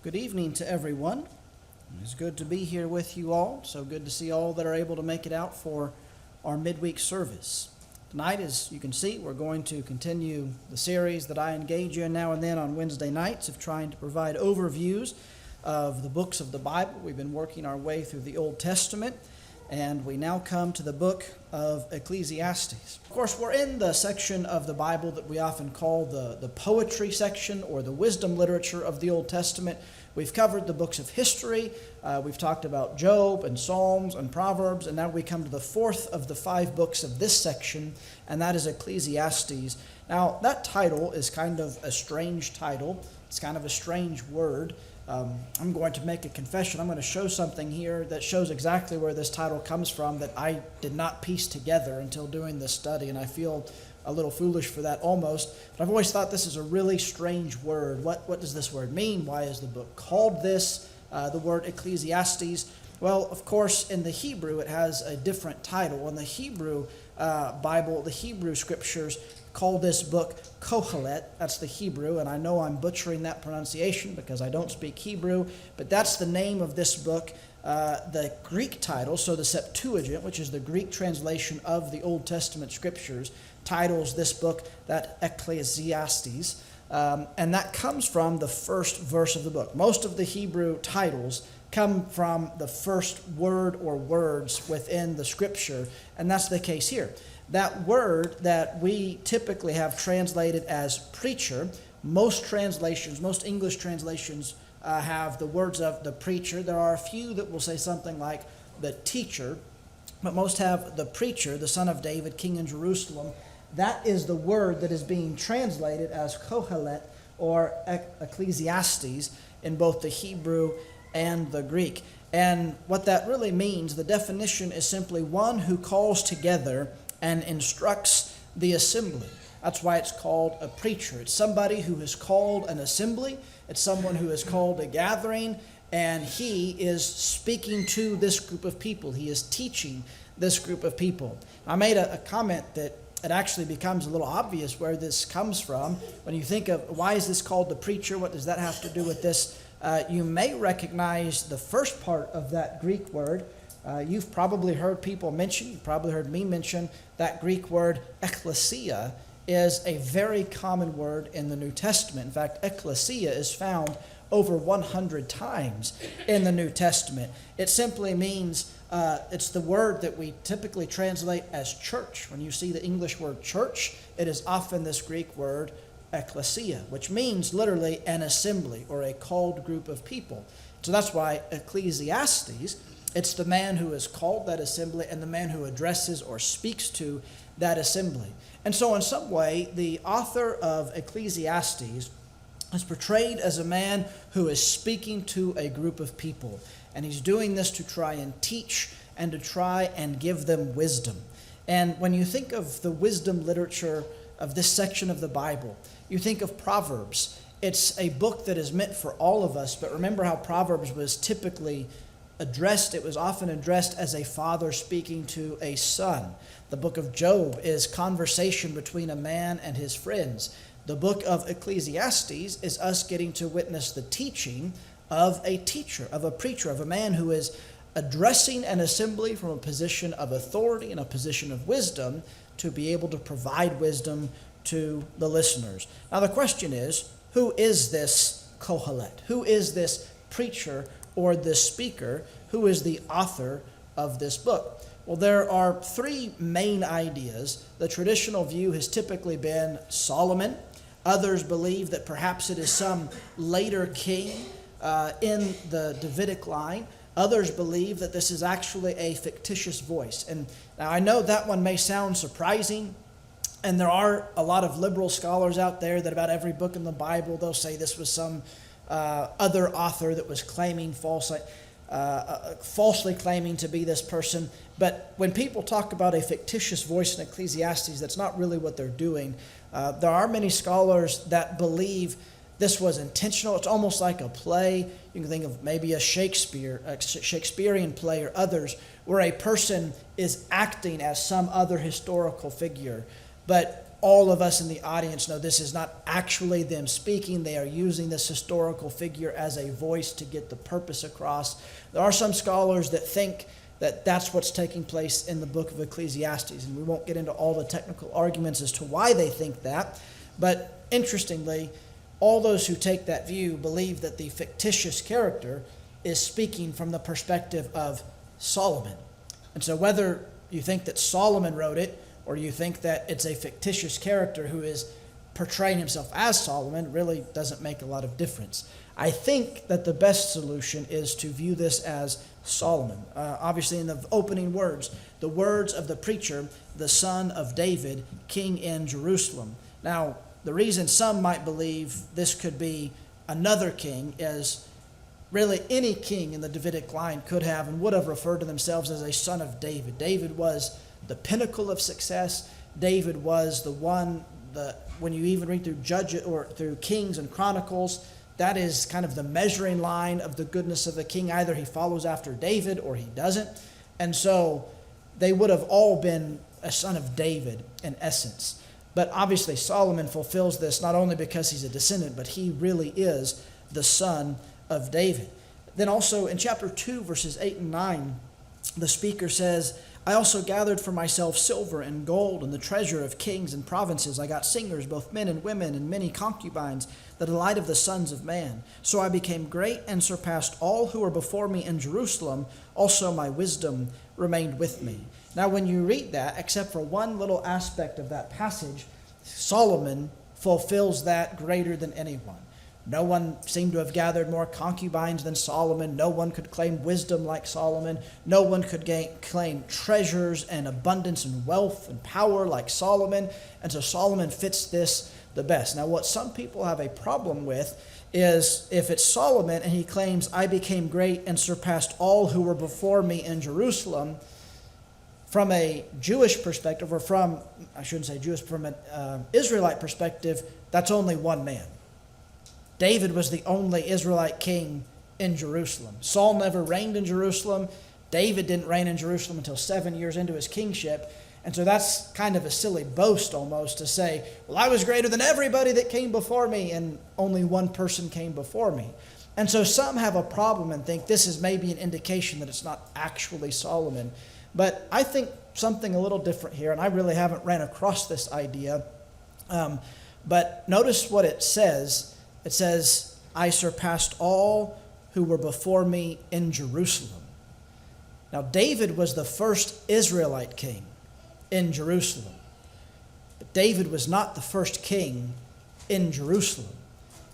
Good evening to everyone. It's good to be here with you all. So good to see all that are able to make it out for our midweek service. Tonight, as you can see, we're going to continue the series that I engage in now and then on Wednesday nights of trying to provide overviews of the books of the Bible. We've been working our way through the Old Testament, and we now come to the book of Ecclesiastes. Of course, we're in the section of the Bible that we often call the poetry section or the wisdom literature of the Old Testament. We've covered the books of history. We've talked about Job and Psalms and Proverbs, and now we come to the fourth of the 5 books of this section, and that is Ecclesiastes. Now, that title is kind of a strange title. It's kind of a strange word. I'm going to make a confession. I'm going to show something here that shows exactly where this title comes from that I did not piece together until doing this study, and I feel a little foolish for that almost. But I've always thought this is a really strange word. What does this word mean? Why is the book called this? The word Ecclesiastes. Well, of course, in the Hebrew, it has a different title. In the Hebrew Bible, the Hebrew scriptures call this book Kohelet. That's the Hebrew, and I know I'm butchering that pronunciation because I don't speak Hebrew, but that's the name of this book. The Greek title, so the Septuagint, which is the Greek translation of the Old Testament scriptures, titles this book that Ecclesiastes, and that comes from the first verse of the book. Most of the Hebrew titles come from the first word or words within the scripture, and that's the case here. That word that we typically have translated as preacher, most English translations have the words of the preacher. There are a few that will say something like the teacher, but most have the preacher, the son of David, king in Jerusalem. That is the word that is being translated as Kohelet or Ecclesiastes in both the Hebrew and the Greek. And what that really means, the definition is simply one who calls together and instructs the assembly. That's why it's called a preacher. It's somebody who has called an assembly. It's someone who has called a gathering, and he is speaking to this group of people. He is teaching this group of people. I made a comment that it actually becomes a little obvious where this comes from. When you think of why is this called the preacher, what does that have to do with this? You may recognize the first part of that Greek word. You've probably heard people mention, you've probably heard me mention, that Greek word ecclesia is a very common word in the New Testament. In fact, ecclesia is found over 100 times in the New Testament. It simply means, it's the word that we typically translate as church. When you see the English word church, it is often this Greek word ecclesia, which means literally an assembly or a called group of people. So that's why Ecclesiastes, it's the man who is called that assembly and the man who addresses or speaks to that assembly. And so in some way, the author of Ecclesiastes is portrayed as a man who is speaking to a group of people. And he's doing this to try and teach and to try and give them wisdom. And when you think of the wisdom literature of this section of the Bible, you think of Proverbs. It's a book that is meant for all of us, but remember how Proverbs was typically addressed. It was often addressed as a father speaking to a son. The book of Job is conversation between a man and his friends. The book of Ecclesiastes is us getting to witness the teaching of a teacher, of a preacher, of a man who is addressing an assembly from a position of authority and a position of wisdom to be able to provide wisdom to the listeners. Now the question is, who is this Kohelet? Who is this preacher or this speaker? Who is the author of this book? Well, there are 3 main ideas. The traditional view has typically been Solomon. Others believe that perhaps it is some later king in the Davidic line. Others believe that this is actually a fictitious voice. And now I know that one may sound surprising, and there are a lot of liberal scholars out there that about every book in the Bible, they'll say this was some other author that was claiming falsely claiming to be this person. But when people talk about a fictitious voice in Ecclesiastes, that's not really what they're doing. There are many scholars that believe this was intentional. It's almost like a play. You can think of maybe a Shakespearean play or others where a person is acting as some other historical figure. But all of us in the audience know this is not actually them speaking. They are using this historical figure as a voice to get the purpose across. There are some scholars that think that that's what's taking place in the book of Ecclesiastes, and we won't get into all the technical arguments as to why they think that. But interestingly, all those who take that view believe that the fictitious character is speaking from the perspective of Solomon. And so whether you think that Solomon wrote it, or you think that it's a fictitious character who is portraying himself as Solomon, really doesn't make a lot of difference. I think that the best solution is to view this as Solomon. Obviously, in the opening words, the words of the preacher, the son of David, king in Jerusalem. Now, the reason some might believe this could be another king is really any king in the Davidic line could have and would have referred to themselves as a son of David. David was the pinnacle of success. David was the one that, when you even read through Judges or through Kings and Chronicles, that is kind of the measuring line of the goodness of the king. Either he follows after David or he doesn't. And so they would have all been a son of David in essence. But obviously Solomon fulfills this not only because he's a descendant, but he really is the son of David. Then also in chapter 2, verses 8 and 9, the speaker says, I also gathered for myself silver and gold and the treasure of kings and provinces. I got singers, both men and women, and many concubines, the delight of the sons of man. So I became great and surpassed all who were before me in Jerusalem. Also my wisdom remained with me. Now when you read that, except for one little aspect of that passage, Solomon fulfills that greater than anyone. No one seemed to have gathered more concubines than Solomon. No one could claim wisdom like Solomon. No one could claim treasures and abundance and wealth and power like Solomon. And so Solomon fits this the best. Now, what some people have a problem with is if it's Solomon and he claims, I became great and surpassed all who were before me in Jerusalem, from a Jewish perspective, or from, I shouldn't say Jewish, from an Israelite perspective, that's only one man. David was the only Israelite king in Jerusalem. Saul never reigned in Jerusalem. David didn't reign in Jerusalem until 7 years into his kingship. And so that's kind of a silly boast almost to say, well, I was greater than everybody that came before me, and only one person came before me. And so some have a problem and think this is maybe an indication that it's not actually Solomon. But I think something a little different here, and I really haven't ran across this idea. But notice what it says. It says, I surpassed all who were before me in Jerusalem. Now, David was the first Israelite king in Jerusalem. But David was not the first king in Jerusalem.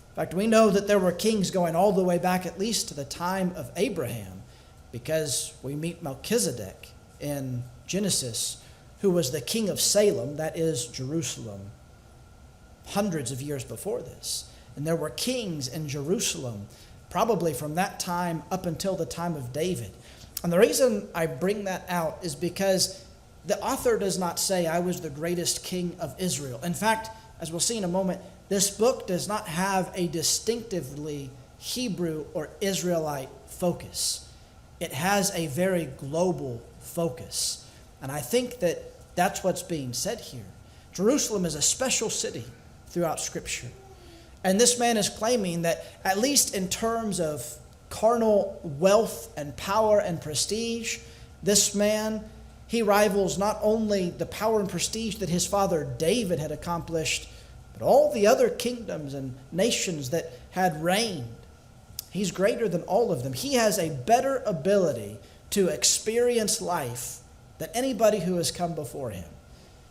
In fact, we know that there were kings going all the way back at least to the time of Abraham, because we meet Melchizedek in Genesis, who was the king of Salem, that is Jerusalem, hundreds of years before this. And there were kings in Jerusalem, probably from that time up until the time of David. And the reason I bring that out is because the author does not say, I was the greatest king of Israel. In fact, as we'll see in a moment, this book does not have a distinctively Hebrew or Israelite focus. It has a very global focus. And I think that that's what's being said here. Jerusalem is a special city throughout Scripture. And this man is claiming that, at least in terms of carnal wealth and power and prestige, this man, he rivals not only the power and prestige that his father David had accomplished, but all the other kingdoms and nations that had reigned. He's greater than all of them. He has a better ability to experience life than anybody who has come before him.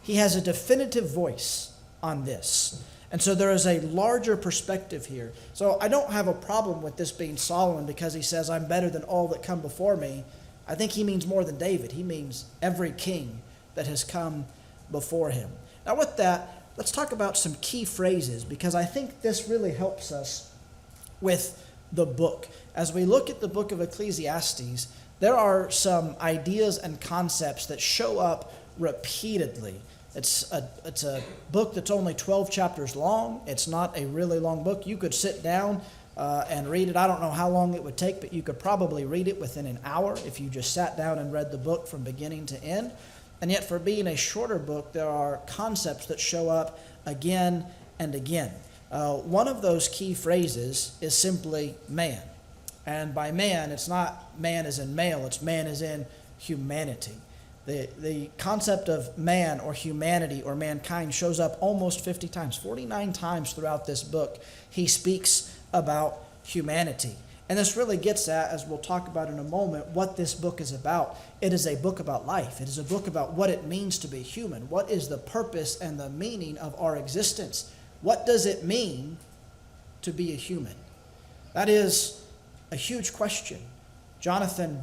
He has a definitive voice on this. And so there is a larger perspective here. So I don't have a problem with this being Solomon because he says, I'm better than all that come before me. I think he means more than David. He means every king that has come before him. Now with that, let's talk about some key phrases, because I think this really helps us with the book. As we look at the book of Ecclesiastes, there are some ideas and concepts that show up repeatedly. It's a book that's only 12 chapters long. It's not a really long book. You could sit down and read it. I don't know how long it would take, but you could probably read it within an hour if you just sat down and read the book from beginning to end. And yet for being a shorter book, there are concepts that show up again and again. One of those key phrases is simply man. And by man, it's not man as in male, it's man as in humanity. The concept of man or humanity or mankind shows up almost 50 times, 49 times throughout this book. He speaks about humanity. And this really gets at, as we'll talk about in a moment, what this book is about. It is a book about life. It is a book about what it means to be human. What is the purpose and the meaning of our existence? What does it mean to be a human? That is a huge question. Jonathan,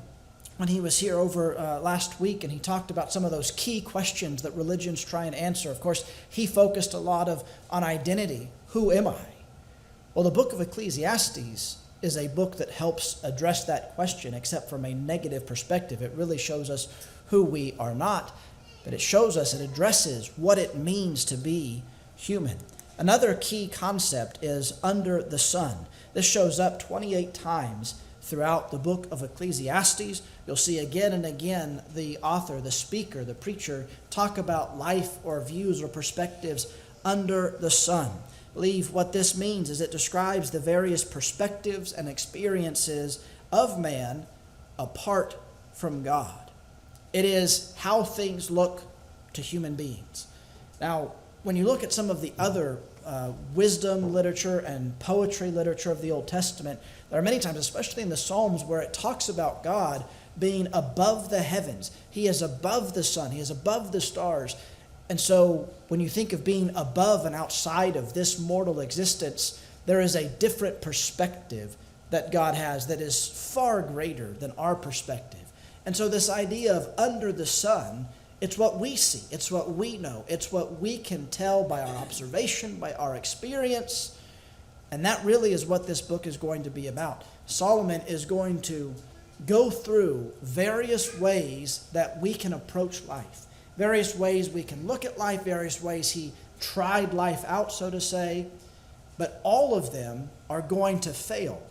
when he was here over last week and he talked about some of those key questions that religions try and answer, of course, he focused a lot on identity. Who am I? Well, the book of Ecclesiastes is a book that helps address that question, except from a negative perspective. It really shows us who we are not, but it shows us, it addresses what it means to be human. Another key concept is under the sun. This shows up 28 times throughout the book of Ecclesiastes. You'll see again and again the author, the speaker, the preacher talk about life or views or perspectives under the sun. I believe what this means is it describes the various perspectives and experiences of man apart from God. It is how things look to human beings. Now, when you look at some of the other wisdom literature and poetry literature of the Old Testament, there are many times, especially in the Psalms, where it talks about God being above the heavens. He is above the sun. He is above the stars. And so when you think of being above and outside of this mortal existence, there is a different perspective that God has that is far greater than our perspective. And so this idea of under the sun, it's what we see, it's what we know, it's what we can tell by our observation, by our experience. And that really is what this book is going to be about. Solomon is going to go through various ways that we can approach life, various ways we can look at life, various ways he tried life out, so to say, but all of them are going to fail.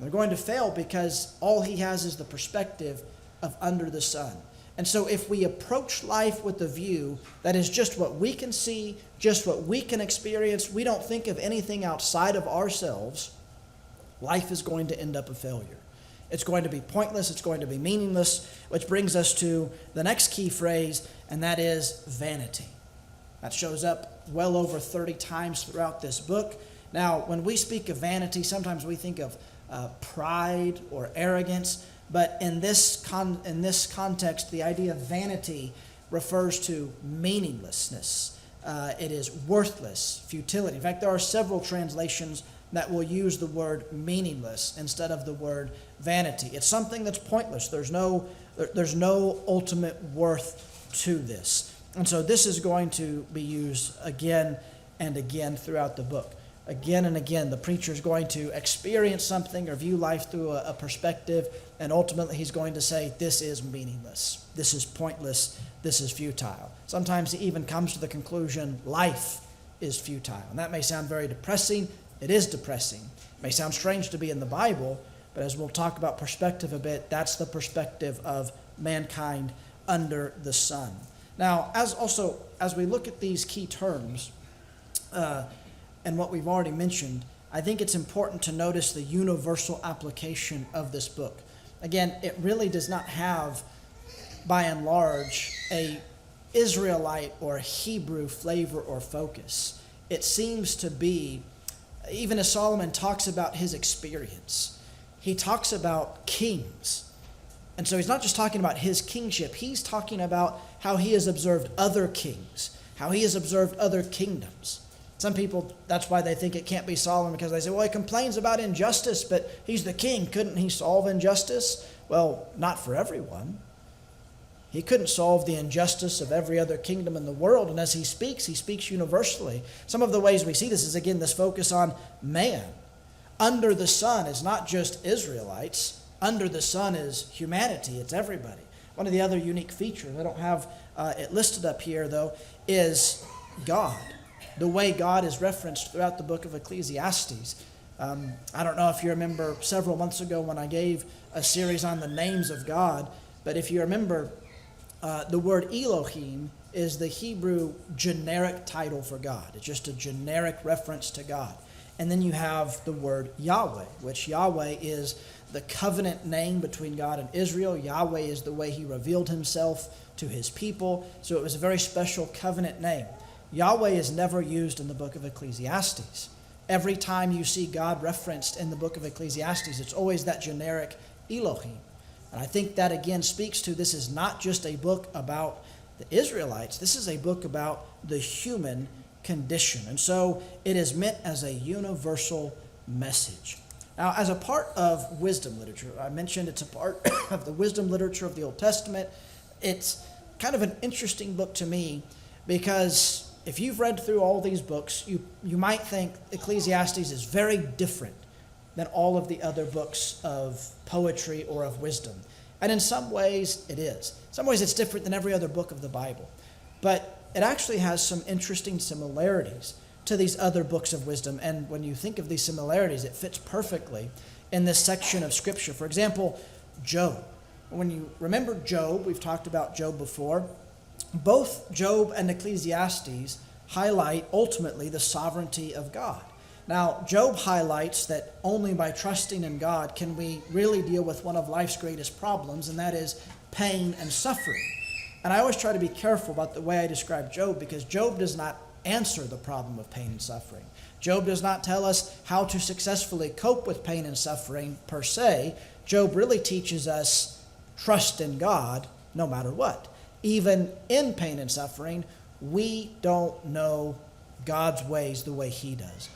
They're going to fail because all he has is the perspective of under the sun. And so if we approach life with the view that is just what we can see, just what we can experience, we don't think of anything outside of ourselves, life is going to end up a failure. It's going to be pointless, it's going to be meaningless, which brings us to the next key phrase, and that is vanity. That shows up well over 30 times throughout this book. Now, when we speak of vanity, sometimes we think of pride or arrogance. But in this context, the idea of vanity refers to meaninglessness. It is worthless, futility. In fact, there are several translations that will use the word meaningless instead of the word vanity. It's something that's pointless. There's no ultimate worth to this. And so this is going to be used again and again throughout the book. Again and again, the preacher is going to experience something or view life through a perspective, and ultimately he's going to say, this is meaningless, this is pointless, this is futile. Sometimes he even comes to the conclusion, life is futile. And that may sound very depressing. It is depressing. It may sound strange to be in the Bible, but as we'll talk about perspective a bit, that's the perspective of mankind under the sun. Now, as we look at these key terms, and what we've already mentioned, I think it's important to notice the universal application of this book. Again, it really does not have, by and large, a Israelite or Hebrew flavor or focus. It seems to be, even as Solomon talks about his experience, he talks about kings. And so he's not just talking about his kingship, he's talking about how he has observed other kings, how he has observed other kingdoms. Some people, that's why they think it can't be Solomon, because they say, well, he complains about injustice, but he's the king. Couldn't he solve injustice? Well, not for everyone. He couldn't solve the injustice of every other kingdom in the world. And as he speaks universally. Some of the ways we see this is, again, this focus on man. Under the sun is not just Israelites. Under the sun is humanity. It's everybody. One of the other unique features, I don't have it listed up here, though, is God. The way God is referenced throughout the book of Ecclesiastes. I don't know if you remember several months ago when I gave a series on the names of God, but if you remember, the word Elohim is the Hebrew generic title for God. It's just a generic reference to God. And then you have the word Yahweh, which Yahweh is the covenant name between God and Israel. Yahweh is the way he revealed himself to his people. So it was a very special covenant name. Yahweh is never used in the book of Ecclesiastes. Every time you see God referenced in the book of Ecclesiastes, it's always that generic Elohim. And I think that again speaks to this is not just a book about the Israelites. This is a book about the human condition. And so it is meant as a universal message. Now, as a part of wisdom literature, I mentioned it's a part of the wisdom literature of the Old Testament. It's kind of an interesting book to me because if you've read through all these books, you might think Ecclesiastes is very different than all of the other books of poetry or of wisdom. And in some ways, it is. In some ways, it's different than every other book of the Bible. But it actually has some interesting similarities to these other books of wisdom. And when you think of these similarities, it fits perfectly in this section of Scripture. For example, Job. When you remember Job, we've talked about Job before. Both Job and Ecclesiastes highlight ultimately the sovereignty of God. Now, Job highlights that only by trusting in God can we really deal with one of life's greatest problems, and that is pain and suffering. And I always try to be careful about the way I describe Job, because Job does not answer the problem of pain and suffering. Job does not tell us how to successfully cope with pain and suffering per se. Job really teaches us trust in God no matter what. Even in pain and suffering, we don't know God's ways the way he does.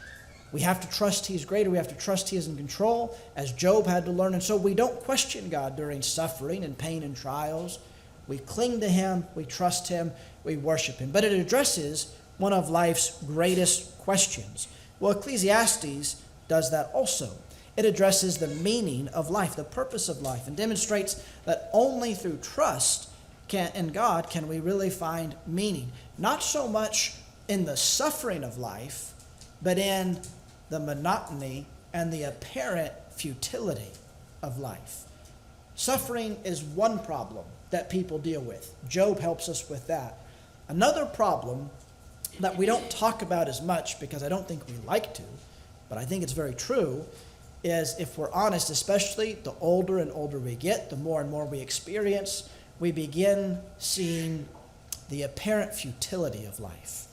We have to trust he's greater. We have to trust he is in control, as Job had to learn. And so we don't question God during suffering and pain and trials. We cling to him, we trust him, we worship him. But it addresses one of life's greatest questions. Well, Ecclesiastes does that also. It addresses the meaning of life, the purpose of life, and demonstrates that only through trust in God can we really find meaning. Not so much in the suffering of life, but in the monotony and the apparent futility of life. Suffering is one problem that people deal with. Job helps us with that. Another problem that we don't talk about as much because I don't think we like to, but I think it's very true, is if we're honest, especially the older and older we get, the more and more we experience, we begin seeing the apparent futility of life.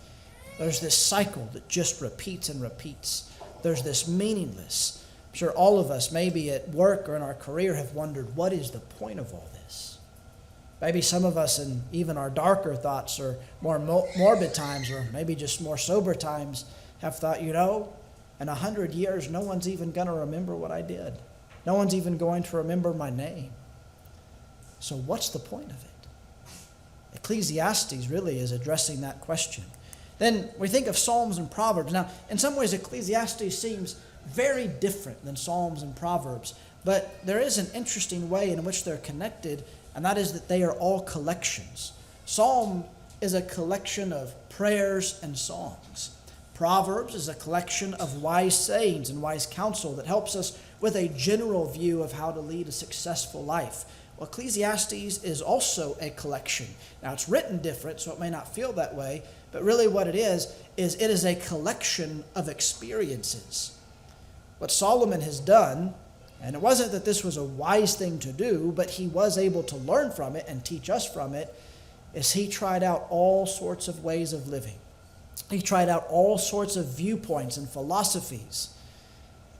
There's this cycle that just repeats and repeats. There's this meaningless. I'm sure all of us, maybe at work or in our career, have wondered, what is the point of all this? Maybe some of us, in even our darker thoughts or more morbid times, or maybe just more sober times, have thought, in 100 years, no one's even going to remember what I did. No one's even going to remember my name. So what's the point of it? Ecclesiastes really is addressing that question. Then we think of Psalms and Proverbs. Now, in some ways, Ecclesiastes seems very different than Psalms and Proverbs, but there is an interesting way in which they're connected, and that is that they are all collections. Psalm is a collection of prayers and songs. Proverbs is a collection of wise sayings and wise counsel that helps us with a general view of how to lead a successful life. Well, Ecclesiastes is also a collection. Now, it's written different, so it may not feel that way, but really what it is it is a collection of experiences. What Solomon has done, and it wasn't that this was a wise thing to do, but he was able to learn from it and teach us from it, is he tried out all sorts of ways of living. He tried out all sorts of viewpoints and philosophies.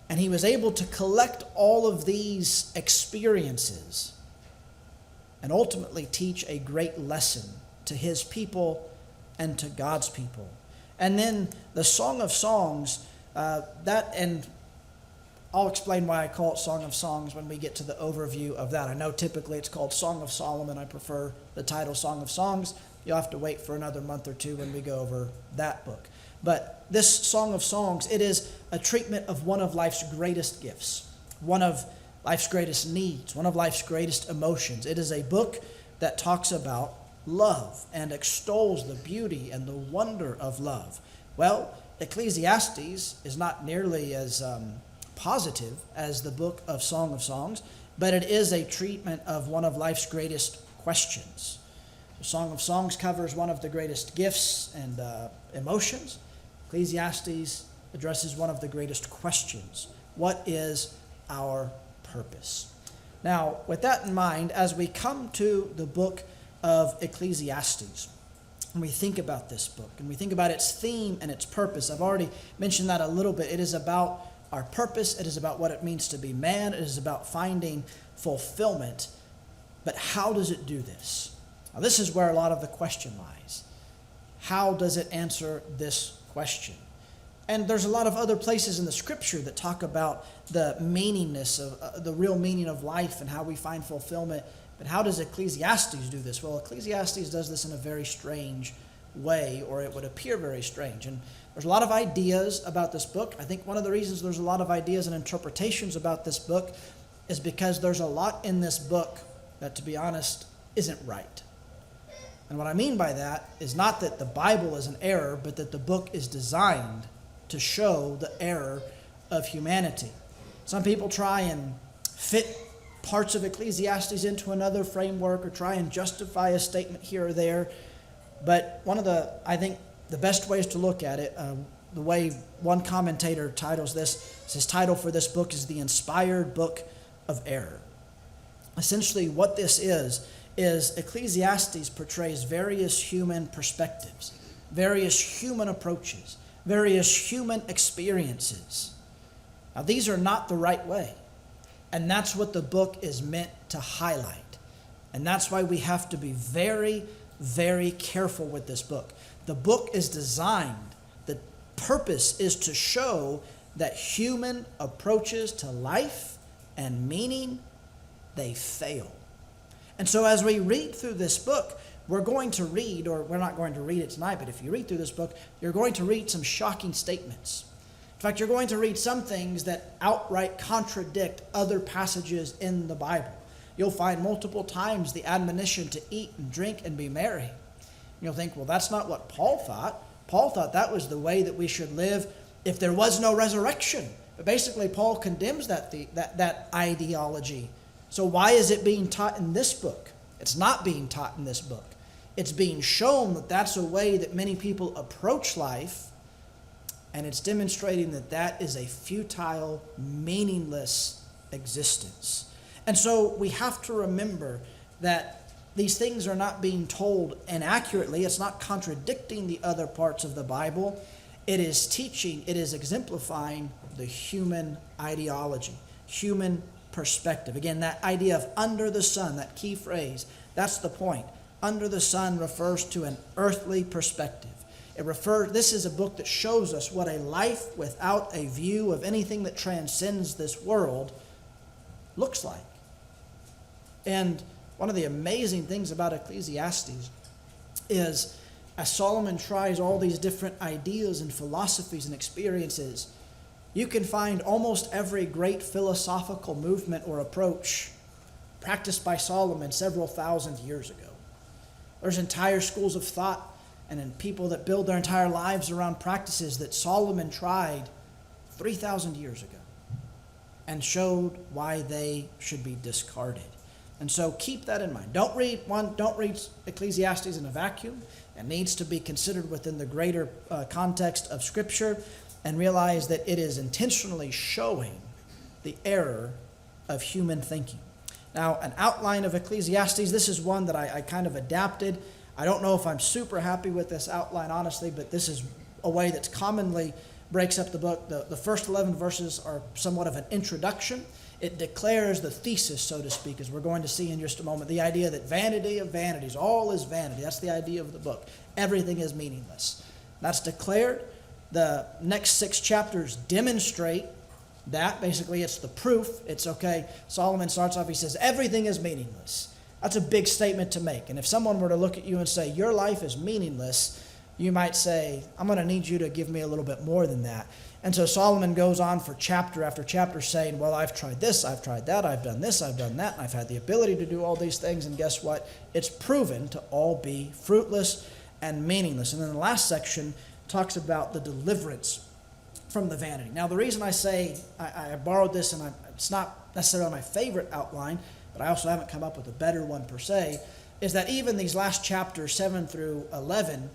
And he was able to collect all of these experiences and ultimately teach a great lesson to his people and to God's people. And then the Song of Songs, and I'll explain why I call it Song of Songs when we get to the overview of that. I know typically it's called Song of Solomon. I prefer the title Song of Songs. You'll have to wait for another month or two when we go over that book. But this Song of Songs, it is a treatment of one of life's greatest gifts, one of life's greatest needs, one of life's greatest emotions. It is a book that talks about love and extols the beauty and the wonder of love. Well, Ecclesiastes is not nearly as positive as the book of Song of Songs, but it is a treatment of one of life's greatest questions. The Song of Songs covers one of the greatest gifts and emotions. Ecclesiastes addresses one of the greatest questions. What is our purpose? Now, with that in mind, as we come to the book of Ecclesiastes, and we think about this book, and we think about its theme and its purpose, I've already mentioned that a little bit. It is about our purpose. It is about what it means to be man. It is about finding fulfillment. But how does it do this? Now, this is where a lot of the question lies. How does it answer this question? And there's a lot of other places in the Scripture that talk about the meaningness of the real meaning of life and how we find fulfillment. But how does Ecclesiastes do this? Well, Ecclesiastes does this in a very strange way, or it would appear very strange. And there's a lot of ideas about this book. I think one of the reasons there's a lot of ideas and interpretations about this book is because there's a lot in this book that, to be honest, isn't right. And what I mean by that is not that the Bible is an error, but that the book is designed to show the error of humanity. Some people try and fit parts of Ecclesiastes into another framework or try and justify a statement here or there. But I think the best ways to look at it, the way one commentator titles this, his title for this book is The Inspired Book of Error. Essentially what this is Ecclesiastes portrays various human perspectives, various human approaches, various human experiences. Now, these are not the right way. And that's what the book is meant to highlight. And that's why we have to be very, very careful with this book. The book is designed, the purpose is to show that human approaches to life and meaning, they fail. And so as we read through this book, we're going to read, or we're not going to read it tonight, but if you read through this book, you're going to read some shocking statements. In fact, you're going to read some things that outright contradict other passages in the Bible. You'll find multiple times the admonition to eat and drink and be merry. You'll think, well, that's not what Paul thought. Paul thought that was the way that we should live if there was no resurrection. But basically, Paul condemns that ideology. So why is it being taught in this book? It's not being taught in this book. It's being shown that that's a way that many people approach life, and it's demonstrating that that is a futile, meaningless existence. And so we have to remember that these things are not being told inaccurately. It's not contradicting the other parts of the Bible. It is teaching, it is exemplifying the human ideology, human perspective. Again, that idea of under the sun, that key phrase, that's the point. Under the sun refers to an earthly perspective. This is a book that shows us what a life without a view of anything that transcends this world looks like. And one of the amazing things about Ecclesiastes is, as Solomon tries all these different ideas and philosophies and experiences, you can find almost every great philosophical movement or approach practiced by Solomon several thousand years ago. There's entire schools of thought and people that build their entire lives around practices that Solomon tried 3,000 years ago and showed why they should be discarded. And so keep that in mind. Don't read Ecclesiastes in a vacuum. It needs to be considered within the greater context of Scripture, and realize that it is intentionally showing the error of human thinking. Now, an outline of Ecclesiastes, this is one that I kind of adapted. I don't know if I'm super happy with this outline, honestly, but this is a way that commonly breaks up the book. The first 11 verses are somewhat of an introduction. It declares the thesis, so to speak, as we're going to see in just a moment. The idea that vanity of vanities, all is vanity. That's the idea of the book. Everything is meaningless. That's declared. The next 6 chapters demonstrate that. Basically, it's the proof. It's okay. Solomon starts off, he says, everything is meaningless. That's a big statement to make. And if someone were to look at you and say, your life is meaningless, you might say, I'm going to need you to give me a little bit more than that. And so Solomon goes on for chapter after chapter saying, well, I've tried this, I've tried that, I've done this, I've done that, and I've had the ability to do all these things, and guess what? It's proven to all be fruitless and meaningless. And then the last section talks about the deliverance from the vanity. Now, the reason I say I borrowed this, and it's not necessarily my favorite outline, but I also haven't come up with a better one per se, is that even these last chapters, 7 through 11,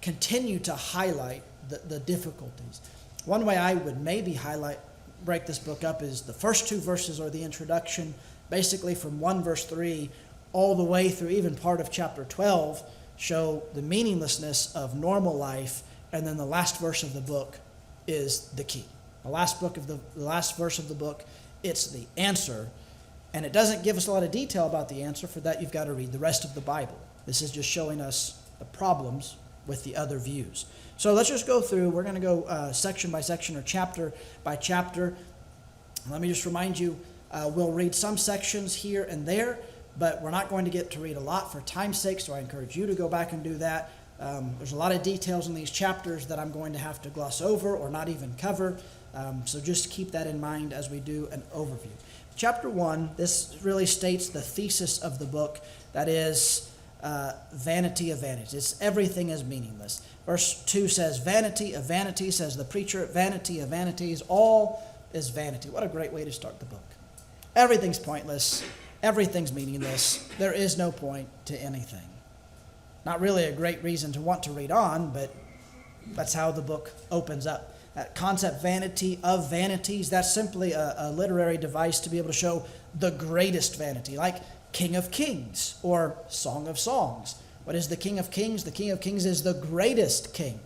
continue to highlight the difficulties. One way I would maybe break this book up is the first 2 verses are the introduction, basically from 1 verse 3 all the way through even part of chapter 12 show the meaninglessness of normal life, and then the last verse of the book is the key. The last verse of the book, it's the answer, and it doesn't give us a lot of detail about the answer. For that, you've got to read the rest of the Bible. This is just showing us the problems with the other views. So let's just go through. We're going to go section by section or chapter by chapter. Let me just remind you, we'll read some sections here and there, but we're not going to get to read a lot for time's sake, so I encourage you to go back and do that. There's a lot of details in these chapters that I'm going to have to gloss over or not even cover, so just keep that in mind as we do an overview. Chapter 1, this really states the thesis of the book, that is vanity of vanities. It's everything is meaningless. Verse 2 says, vanity of vanity, says the preacher, vanity of vanities, all is vanity. What a great way to start the book. Everything's pointless. Everything's meaningless. There is no point to anything. Not really a great reason to want to read on, but that's how the book opens up. That concept, vanity of vanities, that's simply a literary device to be able to show the greatest vanity, like King of Kings or Song of Songs. What is the King of Kings? The King of Kings is the greatest king.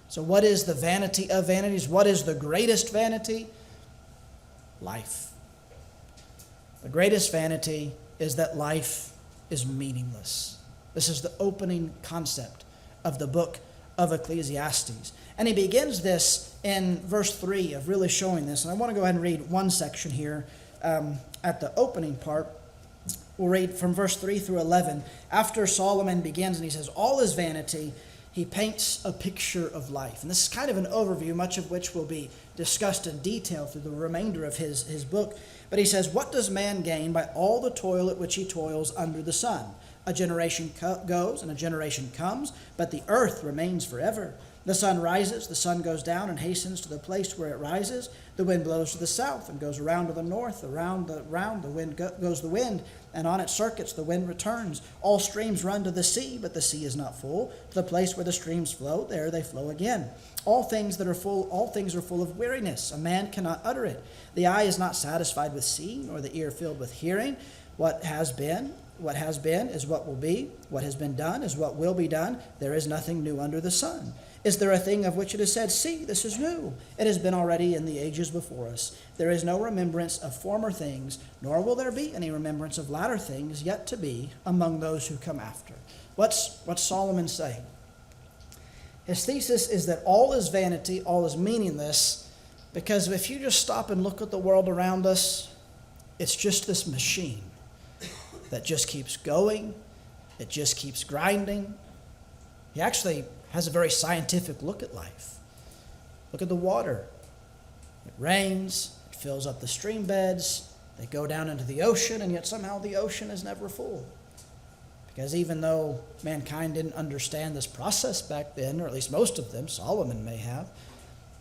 So what is the vanity of vanities? What is the greatest vanity? Life. The greatest vanity is that life is meaningless. This is the opening concept of the book of Ecclesiastes. And he begins this in verse 3 of really showing this. And I want to go ahead and read one section here at the opening part. We'll read from verse 3 through 11. After Solomon begins and he says, all is vanity, he paints a picture of life. And this is kind of an overview, much of which will be discussed in detail through the remainder of his book. But he says, what does man gain by all the toil at which he toils under the sun? A generation goes and a generation comes, but the earth remains forever. The sun rises, the sun goes down and hastens to the place where it rises. The wind blows to the south and goes around to the north. Around the wind goes the wind, and on its circuits the wind returns. All streams run to the sea, but the sea is not full. To the place where the streams flow, there they flow again. All things are full of weariness. A man cannot utter it. The eye is not satisfied with seeing, or the ear filled with hearing. What has been is what will be. What has been done is what will be done. There is nothing new under the sun. Is there a thing of which it is said, see, this is new? It has been already in the ages before us. There is no remembrance of former things, nor will there be any remembrance of latter things yet to be among those who come after. What's Solomon saying? His thesis is that all is vanity, all is meaningless, because if you just stop and look at the world around us, it's just this machine that just keeps going, it just keeps grinding. He actually has a very scientific look at life. Look at the water. It rains, it fills up the stream beds, they go down into the ocean, and yet somehow the ocean is never full. Because even though mankind didn't understand this process back then, or at least most of them, Solomon may have,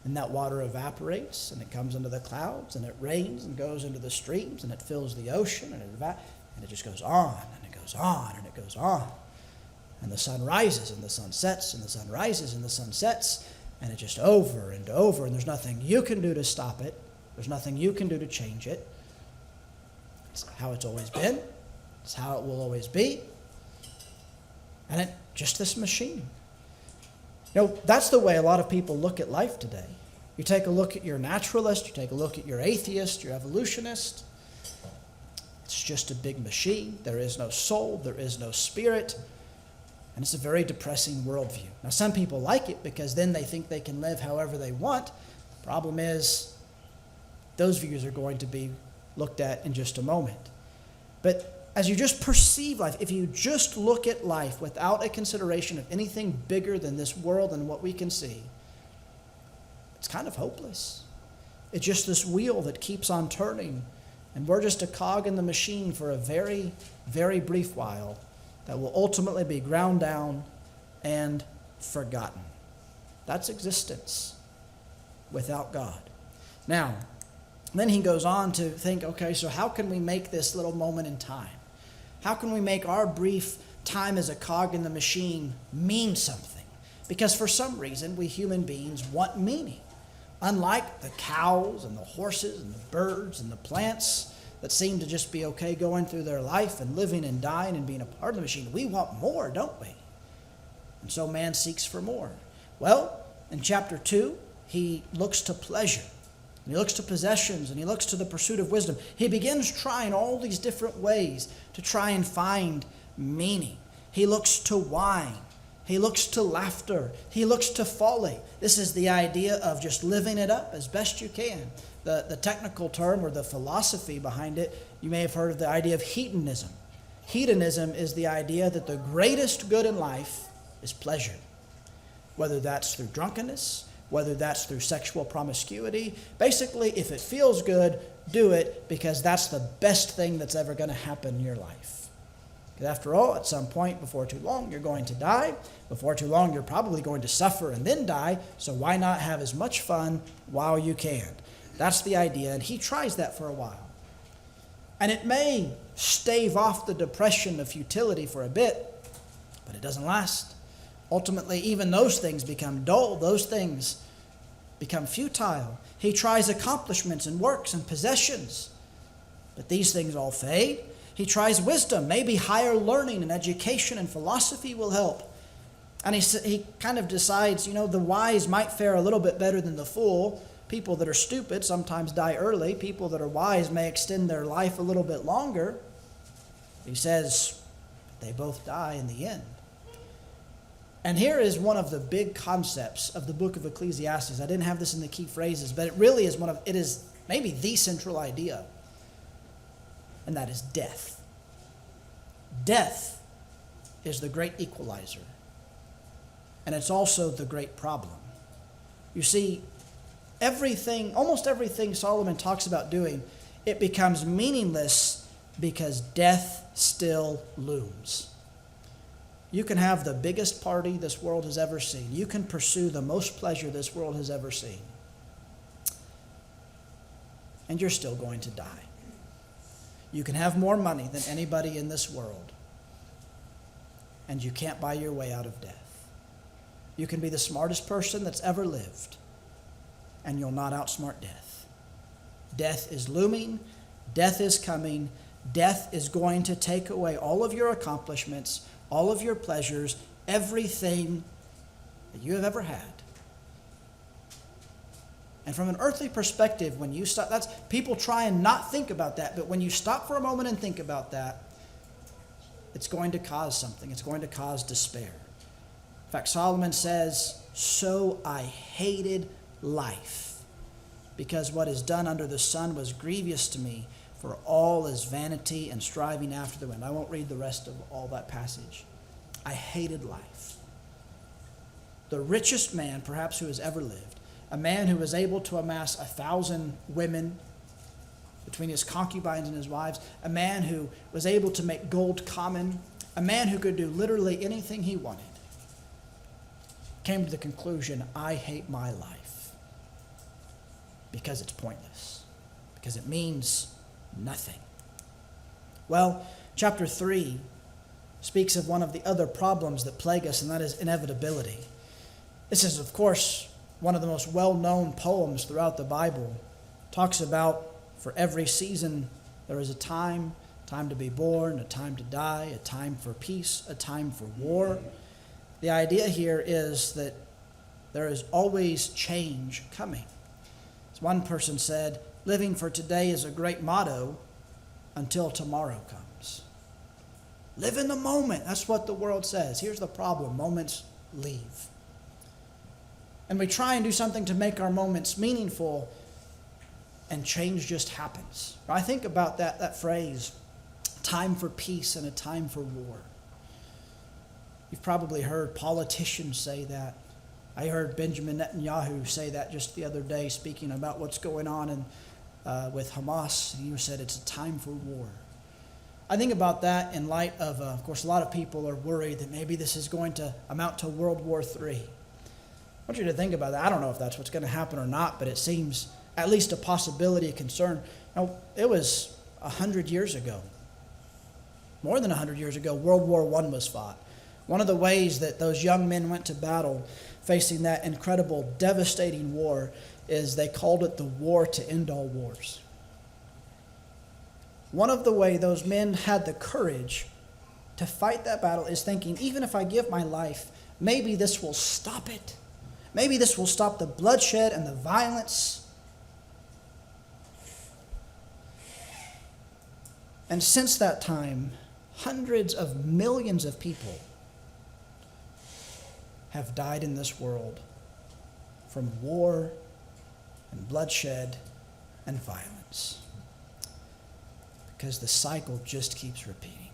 and that water evaporates, and it comes into the clouds, and it rains, and goes into the streams, and it fills the ocean, and it just goes on, and it goes on, and it goes on. And the sun rises, and the sun sets, and the sun rises, and the sun sets, and it's just over and over, and there's nothing you can do to stop it. There's nothing you can do to change it. It's how it's always been. It's how it will always be. And it's just this machine. You know, that's the way a lot of people look at life today. You take a look at your naturalist, you take a look at your atheist, your evolutionist. It's just a big machine. There is no soul, there is no spirit. And it's a very depressing worldview. Now, some people like it because then they think they can live however they want. The problem is, those views are going to be looked at in just a moment. But as you just perceive life, if you just look at life without a consideration of anything bigger than this world and what we can see, it's kind of hopeless. It's just this wheel that keeps on turning, and we're just a cog in the machine for a very, very brief while that will ultimately be ground down and forgotten. That's existence without God. Now, then he goes on to think, okay, so how can we make this little moment in time? How can we make our brief time as a cog in the machine mean something? Because for some reason, we human beings want meaning. Unlike the cows and the horses and the birds and the plants that seem to just be okay going through their life and living and dying and being a part of the machine, we want more, don't we? And so man seeks for more. Well, in chapter 2, he looks to pleasure, and he looks to possessions, and he looks to the pursuit of wisdom. He begins trying all these different ways to try and find meaning. He looks to wine. He looks to laughter. He looks to folly. This is the idea of just living it up as best you can. The technical term or the philosophy behind it, you may have heard of the idea of hedonism. Hedonism is the idea that the greatest good in life is pleasure. Whether that's through drunkenness, whether that's through sexual promiscuity. Basically, if it feels good, do it, because that's the best thing that's ever going to happen in your life. Because after all, at some point, before too long, you're going to die. Before too long, you're probably going to suffer and then die. So why not have as much fun while you can? That's the idea. And he tries that for a while. And it may stave off the depression of futility for a bit, but it doesn't last. Ultimately, even those things become dull. Those things become futile. He tries accomplishments and works and possessions, but these things all fade. He tries wisdom. Maybe higher learning and education and philosophy will help. And he kind of decides, the wise might fare a little bit better than the fool. People that are stupid sometimes die early. People that are wise may extend their life a little bit longer. He says, they both die in the end. And here is one of the big concepts of the book of Ecclesiastes. I didn't have this in the key phrases, but it really is it is maybe the central idea. And that is death. Death is the great equalizer. And it's also the great problem. You see, almost everything Solomon talks about doing, it becomes meaningless because death still looms. You can have the biggest party this world has ever seen. You can pursue the most pleasure this world has ever seen. And you're still going to die. You can have more money than anybody in this world. And you can't buy your way out of death. You can be the smartest person that's ever lived. And you'll not outsmart death. Death is looming. Death is coming. Death is going to take away all of your accomplishments, all of your pleasures, everything that you have ever had. And from an earthly perspective, when you stop, people try and not think about that, but when you stop for a moment and think about that, it's going to cause something. It's going to cause despair. In fact, Solomon says, "So I hated life, because what is done under the sun was grievous to me, for all is vanity and striving after the wind." I won't read the rest of all that passage. I hated life. The richest man, perhaps, who has ever lived, a man who was able to amass 1,000 women between his concubines and his wives, a man who was able to make gold common, a man who could do literally anything he wanted, came to the conclusion, I hate my life because it's pointless, because it means nothing. Well, chapter 3 speaks of one of the other problems that plague us, and that is inevitability. This is, of course, one of the most well-known poems throughout the Bible. It talks about for every season there is a time to be born, a time to die, a time for peace, a time for war. The idea here is that there is always change coming. As one person said, living for today is a great motto until tomorrow comes. Live in the moment. That's what the world says. Here's the problem. Moments leave. And we try and do something to make our moments meaningful, and change just happens. I think about that phrase, time for peace and a time for war. You've probably heard politicians say that. I heard Benjamin Netanyahu say that just the other day, speaking about what's going on with Hamas. He said it's a time for war. I think about that in light of course, a lot of people are worried that maybe this is going to amount to World War III. I want you to think about that. I don't know if that's what's going to happen or not, but it seems at least a possibility, a concern. Now, it was 100 years ago more than 100 years ago, World War I was fought. One of the ways that those young men went to battle facing that incredible, devastating war is they called it the war to end all wars. One of the ways those men had the courage to fight that battle is thinking, even if I give my life, maybe this will stop it. Maybe this will stop the bloodshed and the violence. And since that time, hundreds of millions of people have died in this world from war and bloodshed and violence. Because the cycle just keeps repeating.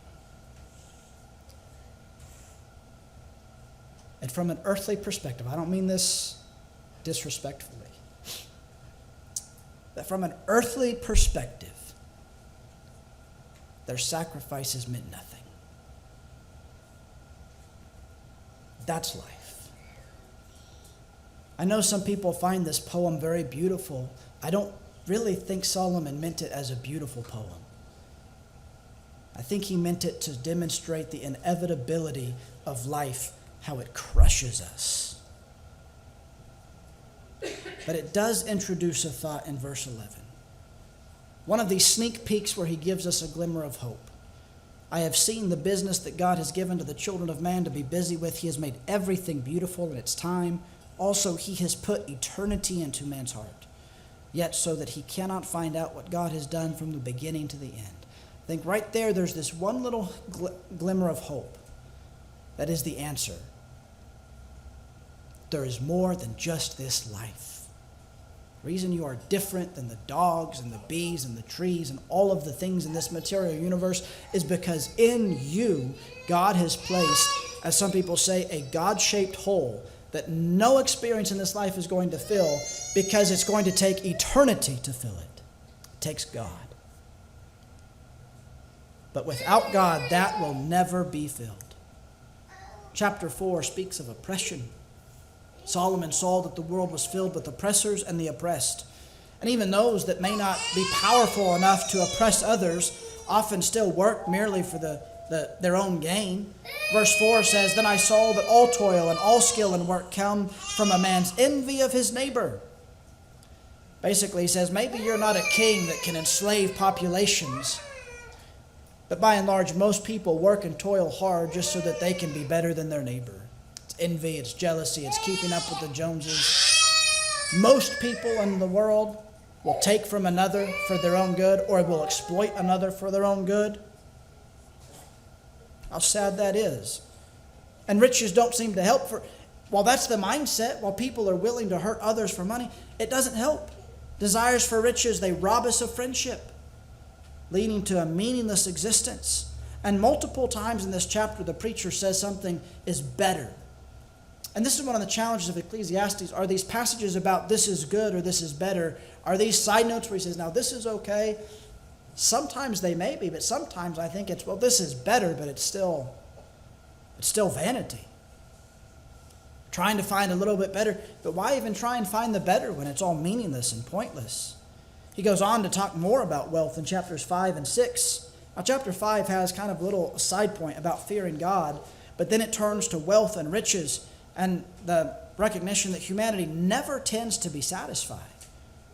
And from an earthly perspective, I don't mean this disrespectfully, that from an earthly perspective, their sacrifices meant nothing. That's life. I know some people find this poem very beautiful. I don't really think Solomon meant it as a beautiful poem. I think he meant it to demonstrate the inevitability of life, how it crushes us. But it does introduce a thought in verse 11. One of these sneak peeks where he gives us a glimmer of hope. I have seen the business that God has given to the children of man to be busy with. He has made everything beautiful in its time. Also, he has put eternity into man's heart, yet so that he cannot find out what God has done from the beginning to the end. I think right there's this one little glimmer of hope. That is the answer. There is more than just this life. The reason you are different than the dogs and the bees and the trees and all of the things in this material universe is because in you, God has placed, as some people say, a God-shaped hole that no experience in this life is going to fill because it's going to take eternity to fill it. It takes God. But without God, that will never be filled. Chapter 4 speaks of oppression. Solomon saw that the world was filled with oppressors and the oppressed. And even those that may not be powerful enough to oppress others often still work merely for their own gain. Verse 4 says, Then I saw that all toil and all skill and work come from a man's envy of his neighbor. Basically, he says, maybe you're not a king that can enslave populations, but by and large, most people work and toil hard just so that they can be better than their neighbor. It's envy, it's jealousy, it's keeping up with the Joneses. Most people in the world will take from another for their own good, or will exploit another for their own good. How sad that is. And riches don't seem to help. While that's the mindset, while people are willing to hurt others for money, it doesn't help. Desires for riches, they rob us of friendship, leading to a meaningless existence. And multiple times in this chapter, the preacher says something is better. And this is one of the challenges of Ecclesiastes. Are these passages about this is good or this is better? Are these side notes where he says, now this is okay? Sometimes they may be, but sometimes I think it's, well, this is better, but it's still vanity. Trying to find a little bit better, but why even try and find the better when it's all meaningless and pointless? He goes on to talk more about wealth in chapters 5 and 6. Now, chapter 5 has kind of a little side point about fearing God, but then it turns to wealth and riches and the recognition that humanity never tends to be satisfied,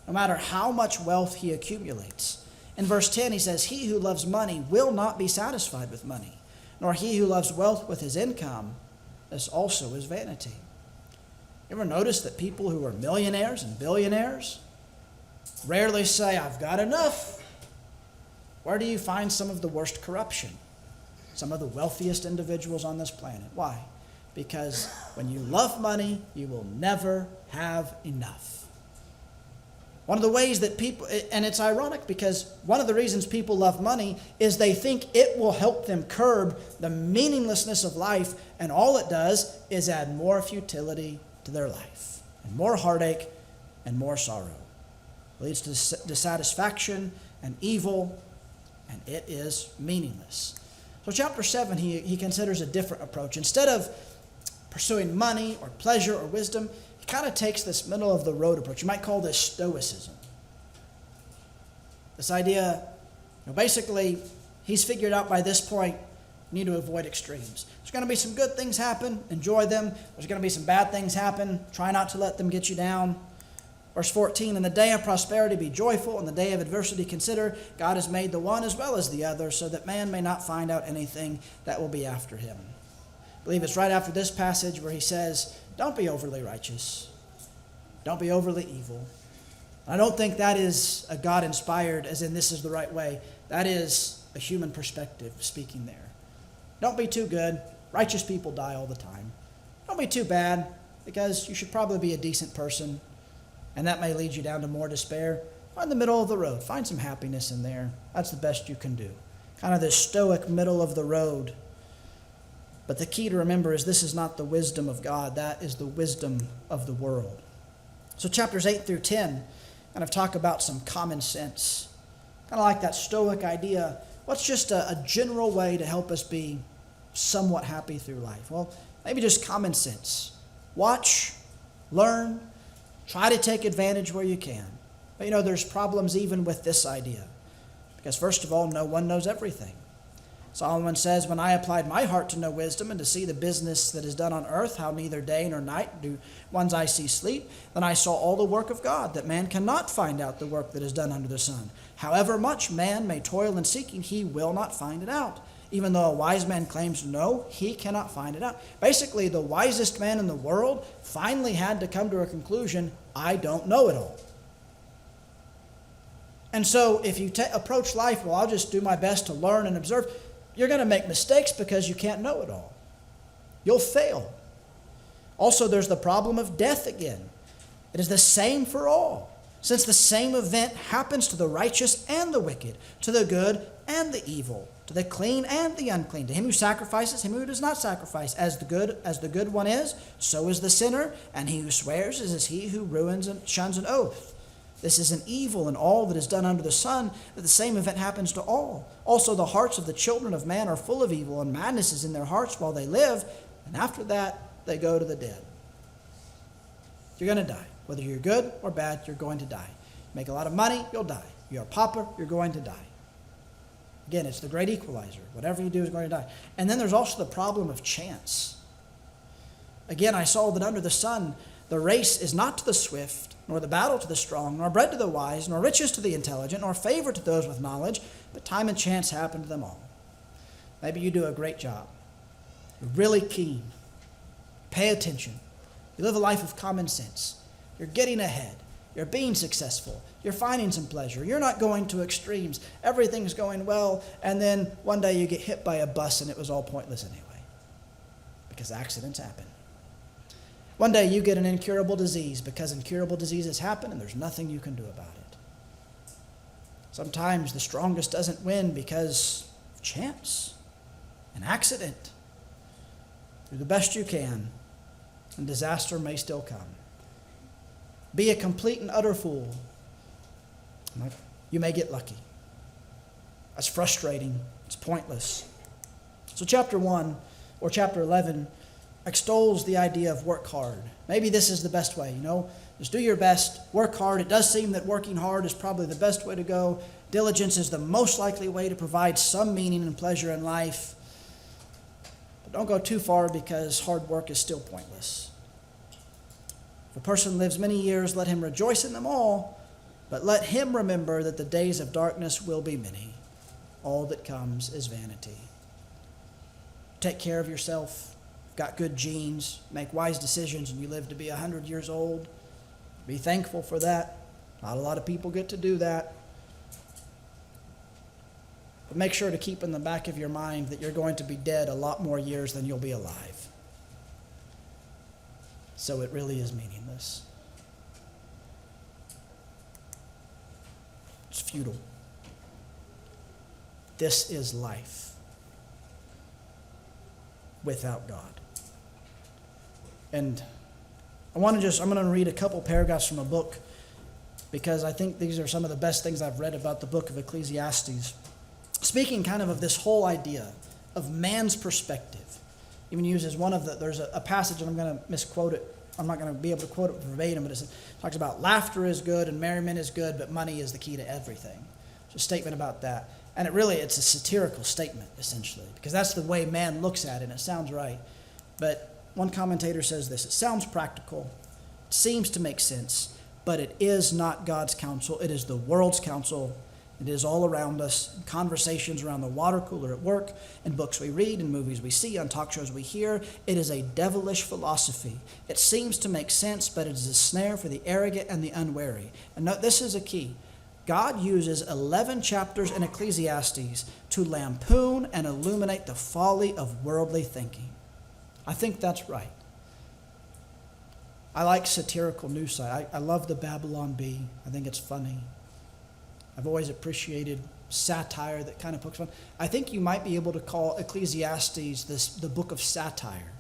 no matter how much wealth he accumulates. In verse 10, he says, He who loves money will not be satisfied with money, nor he who loves wealth with his income. This also is vanity. You ever notice that people who are millionaires and billionaires rarely say, I've got enough? Where do you find some of the worst corruption? Some of the wealthiest individuals on this planet. Why? Because when you love money, you will never have enough. One of the ways that people, and it's ironic because one of the reasons people love money is they think it will help them curb the meaninglessness of life, and all it does is add more futility to their life, and more heartache and more sorrow. It leads to dissatisfaction and evil, and it is meaningless. So chapter 7, he considers a different approach. Instead of pursuing money or pleasure or wisdom, he kind of takes this middle of the road approach. You might call this stoicism. This idea, basically, He's figured out by this point, you need to avoid extremes. There's going to be some good things happen, enjoy them. There's going to be some bad things happen, try not to let them get you down. Verse 14, in the day of prosperity be joyful, in the day of adversity consider, God has made the one as well as the other, so that man may not find out anything that will be after him. I believe it's right after this passage where he says, don't be overly righteous. Don't be overly evil. I don't think that is a God-inspired, as in this is the right way. That is a human perspective speaking there. Don't be too good. Righteous people die all the time. Don't be too bad, because you should probably be a decent person, and that may lead you down to more despair. Find the middle of the road. Find some happiness in there. That's the best you can do. Kind of this stoic middle of the road. But the key to remember is this is not the wisdom of God. That is the wisdom of the world. So chapters 8 through 10 kind of talk about some common sense. Kind of like that stoic idea. What's just a general way to help us be somewhat happy through life? Well, maybe just common sense. Watch, learn, try to take advantage where you can. But there's problems even with this idea. Because first of all, no one knows everything. Solomon says, when I applied my heart to know wisdom and to see the business that is done on earth, how neither day nor night do one's eyes see sleep, then I saw all the work of God, that man cannot find out the work that is done under the sun. However much man may toil in seeking, he will not find it out. Even though a wise man claims to know, he cannot find it out. Basically, the wisest man in the world finally had to come to a conclusion, I don't know it all. And so if you approach life, well, I'll just do my best to learn and observe, you're going to make mistakes because you can't know it all. You'll fail. Also, there's the problem of death again. It is the same for all, since the same event happens to the righteous and the wicked, to the good and the evil, to the clean and the unclean, to him who sacrifices, him who does not sacrifice. As the good one is, so is the sinner, and he who swears is he who ruins and shuns an oath. This is an evil in all that is done under the sun, that the same event happens to all. Also the hearts of the children of man are full of evil, and madness is in their hearts while they live, and after that they go to the dead. You're going to die. Whether you're good or bad, you're going to die. You make a lot of money, you'll die. You're a pauper, you're going to die. Again, it's the great equalizer. Whatever you do is going to die. And then there's also the problem of chance. Again, I saw that under the sun, the race is not to the swift, nor the battle to the strong, nor bread to the wise, nor riches to the intelligent, nor favor to those with knowledge, but time and chance happen to them all. Maybe you do a great job. You're really keen. Pay attention. You live a life of common sense. You're getting ahead. You're being successful. You're finding some pleasure. You're not going to extremes. Everything's going well, and then one day you get hit by a bus and it was all pointless anyway, because accidents happen. One day you get an incurable disease because incurable diseases happen and there's nothing you can do about it. Sometimes the strongest doesn't win because of chance, an accident. Do the best you can, and disaster may still come. Be a complete and utter fool. You may get lucky. That's frustrating. It's pointless. So chapter 1 or chapter 11 extols the idea of work hard. Maybe this is the best way, Just do your best, work hard. It does seem that working hard is probably the best way to go. Diligence is the most likely way to provide some meaning and pleasure in life. But don't go too far, because hard work is still pointless. If a person lives many years, let him rejoice in them all, but let him remember that the days of darkness will be many. All that comes is vanity. Take care of yourself. Got good genes, make wise decisions, and you live to be 100 years old. Be thankful for that. Not a lot of people get to do that. But make sure to keep in the back of your mind that you're going to be dead a lot more years than you'll be alive. So it really is meaningless. It's futile. This is life without God. And I'm going to read a couple paragraphs from a book, because I think these are some of the best things I've read about the book of Ecclesiastes. Speaking kind of this whole idea of man's perspective. Even uses there's a passage, and I'm going to misquote it. I'm not going to be able to quote it verbatim, but it talks about laughter is good and merriment is good, but money is the key to everything. It's a statement about that. And it's a satirical statement, essentially, because that's the way man looks at it, and it sounds right. But one commentator says this: it sounds practical, it seems to make sense, but it is not God's counsel. It is the world's counsel. It is all around us, in conversations around the water cooler at work, in books we read, in movies we see, on talk shows we hear. It is a devilish philosophy. It seems to make sense, but it is a snare for the arrogant and the unwary. And note, this is a key. God uses 11 chapters in Ecclesiastes to lampoon and illuminate the folly of worldly thinking. I think that's right. I like satirical news site. I love the Babylon Bee. I think it's funny. I've always appreciated satire that kind of pokes fun. I think you might be able to call Ecclesiastes the book of satire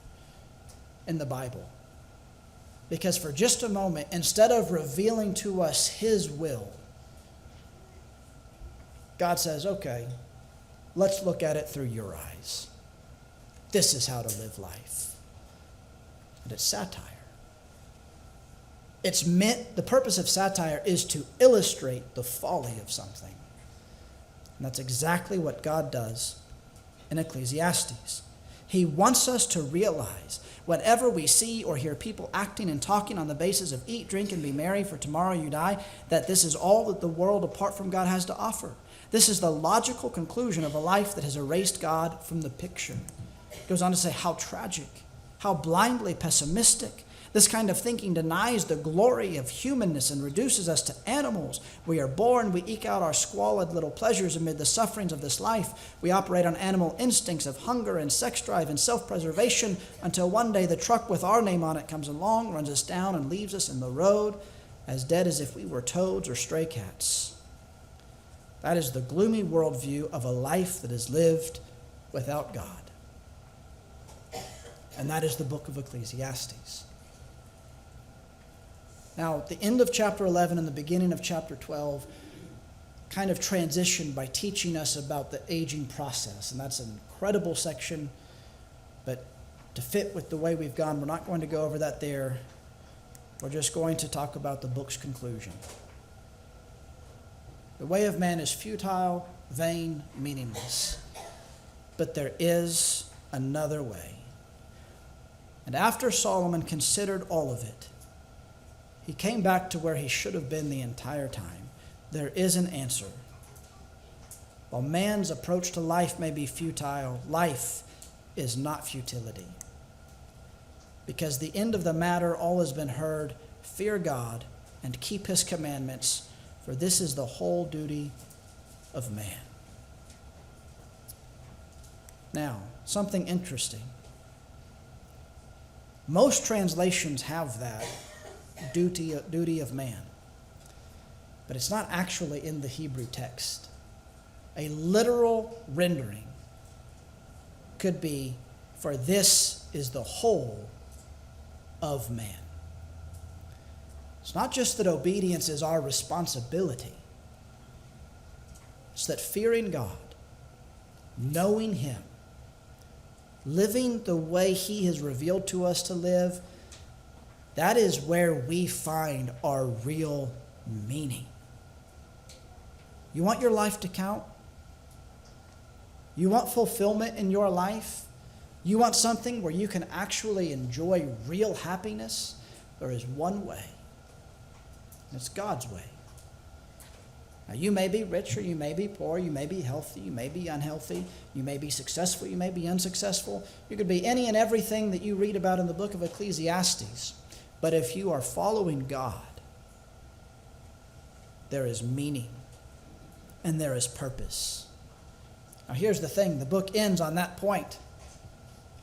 in the Bible. Because for just a moment, instead of revealing to us his will, God says, okay, let's look at it through your eyes. This is how to live life. And it's satire. The purpose of satire is to illustrate the folly of something. And that's exactly what God does in Ecclesiastes. He wants us to realize whenever we see or hear people acting and talking on the basis of eat, drink, and be merry, for tomorrow you die, that this is all that the world apart from God has to offer. This is the logical conclusion of a life that has erased God from the picture. It goes on to say how tragic, how blindly pessimistic. This kind of thinking denies the glory of humanness and reduces us to animals. We are born, we eke out our squalid little pleasures amid the sufferings of this life. We operate on animal instincts of hunger and sex drive and self-preservation until one day the truck with our name on it comes along, runs us down, and leaves us in the road as dead as if we were toads or stray cats. That is the gloomy worldview of a life that is lived without God. And that is the book of Ecclesiastes. Now, the end of chapter 11 and the beginning of chapter 12 kind of transition by teaching us about the aging process. And that's an incredible section. But to fit with the way we've gone, we're not going to go over that there. We're just going to talk about the book's conclusion. The way of man is futile, vain, meaningless. But there is another way. And after Solomon considered all of it, he came back to where he should have been the entire time. There is an answer. While man's approach to life may be futile, life is not futility. Because the end of the matter, all has been heard. Fear God and keep his commandments, for this is the whole duty of man. Now, something interesting. Most translations have that duty of man. But it's not actually in the Hebrew text. A literal rendering could be, for this is the whole of man. It's not just that obedience is our responsibility. It's that fearing God, knowing him, living the way he has revealed to us to live, that is where we find our real meaning. You want your life to count? You want fulfillment in your life? You want something where you can actually enjoy real happiness? There is one way. And it's God's way. Now, you may be rich or you may be poor. You may be healthy. You may be unhealthy. You may be successful. You may be unsuccessful. You could be any and everything that you read about in the book of Ecclesiastes. But if you are following God, there is meaning and there is purpose. Now here's the thing. The book ends on that point,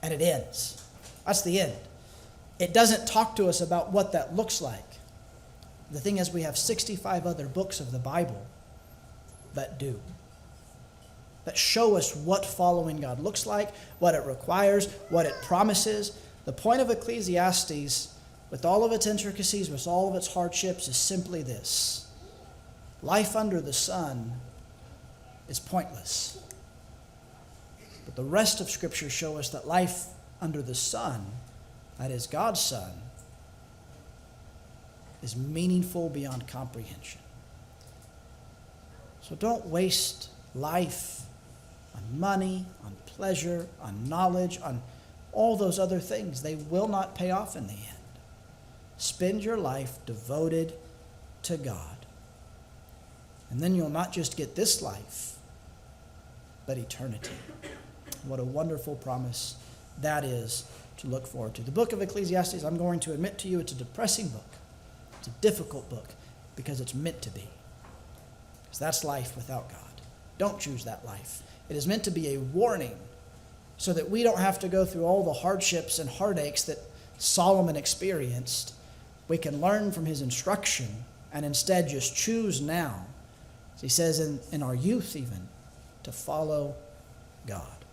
and it ends. That's the end. It doesn't talk to us about what that looks like. The thing is, we have 65 other books of the Bible that do. That show us what following God looks like, what it requires, what it promises. The point of Ecclesiastes, with all of its intricacies, with all of its hardships, is simply this. Life under the sun is pointless. But the rest of Scripture show us that life under the sun, that is God's Son, is meaningful beyond comprehension. So don't waste life, on money, on pleasure, on knowledge, on all those other things. They will not pay off in the end. Spend your life devoted to God. And then you'll not just get this life, but eternity. What a wonderful promise that is to look forward to. The book of Ecclesiastes, I'm going to admit to you, it's a depressing book. It's a difficult book because it's meant to be. Because that's life without God. Don't choose that life. It is meant to be a warning so that we don't have to go through all the hardships and heartaches that Solomon experienced. We can learn from his instruction and instead just choose now, as he says in our youth even, to follow God.